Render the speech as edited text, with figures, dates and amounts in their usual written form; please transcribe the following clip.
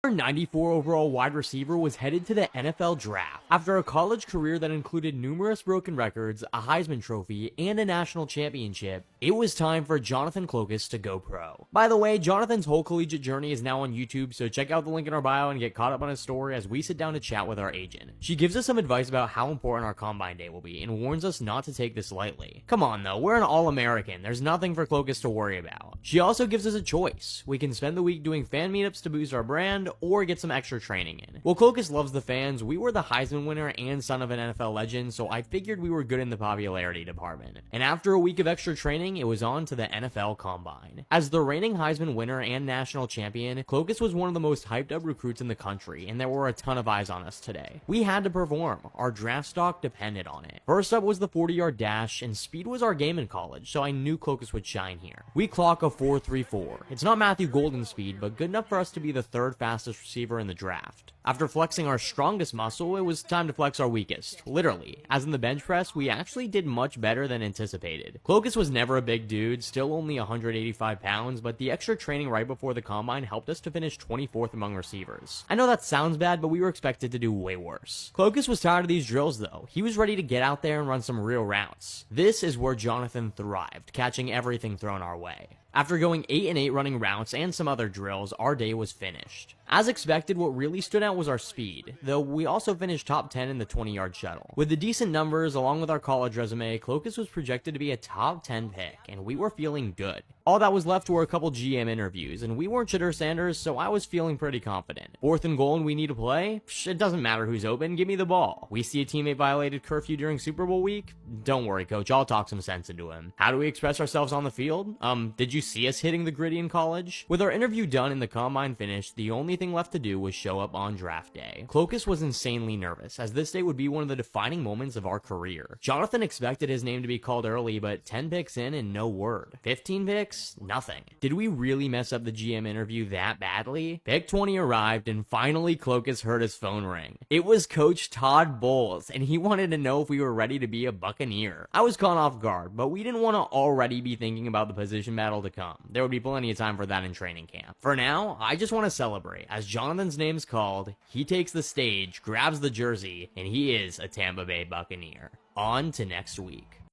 Our 94 overall wide receiver was headed to the NFL draft. After a college career that included numerous broken records, a Heisman Trophy, and a national championship, it was time for Jonathan Clokus to go pro. By the way, Jonathan's whole collegiate journey is now on YouTube, so check out the link in our bio and get caught up on his story as we sit down to chat with our agent. She gives us some advice about how important our combine day will be and warns us not to take this lightly. Come on though, we're an All-American, there's nothing for Clokus to worry about. She also gives us a choice. We can spend the week doing fan meetups to boost our brand, or get some extra training in. Well, Clokus loves the fans. We were the Heisman winner and son of an NFL legend, so I figured we were good in the popularity department. And after a week of extra training, it was on to the NFL Combine. As the reigning Heisman winner and national champion, Clokus was one of the most hyped up recruits in the country, and there were a ton of eyes on us today. We had to perform. Our draft stock depended on it. First up was the 40-yard dash, and speed was our game in college, so I knew Clokus would shine here. We clock a 4.34. It's not Matthew Golden speed, but good enough for us to be the third fastest receiver in the draft. After flexing our strongest muscle, it was time to flex our weakest. Literally. As in the bench press, we actually did much better than anticipated. Clokus was never a big dude, still only 185 pounds, but the extra training right before the combine helped us to finish 24th among receivers. I know that sounds bad, but we were expected to do way worse. Clokus was tired of these drills though. He was ready to get out there and run some real routes. This is where Jonathan thrived, catching everything thrown our way. After going 8 and 8 running routes and some other drills, our day was finished. As expected, what really stood out was our speed, though we also finished top 10 in the 20-yard shuttle. With the decent numbers, along with our college resume, Clokus was projected to be a top 10 pick, and we were feeling good. All that was left were a couple GM interviews, and we weren't Shedeur Sanders, so I was feeling pretty confident. 4th and goal and we need to play? Psh, it doesn't matter who's open, give me the ball. We see a teammate violated curfew during Super Bowl week? Don't worry, coach, I'll talk some sense into him. How do we express ourselves on the field? Did you see us hitting the gritty in college? With our interview done and the combine finished, the only thing left to do was show up on draft day. Clokus was insanely nervous, as this day would be one of the defining moments of our career. Jonathan expected his name to be called early, but 10 picks in and no word. 15 picks? Nothing. Did we really mess up the GM interview that badly? Pick 20 arrived, and finally Clokus heard his phone ring. It was Coach Todd Bowles, and he wanted to know if we were ready to be a Buccaneer. I was caught off guard, but we didn't want to already be thinking about the position battle to come. There would be plenty of time for that in training camp. For now, I just want to celebrate. As Jonathan's name's called, he takes the stage, grabs the jersey, and he is a Tampa Bay Buccaneer. On to next week.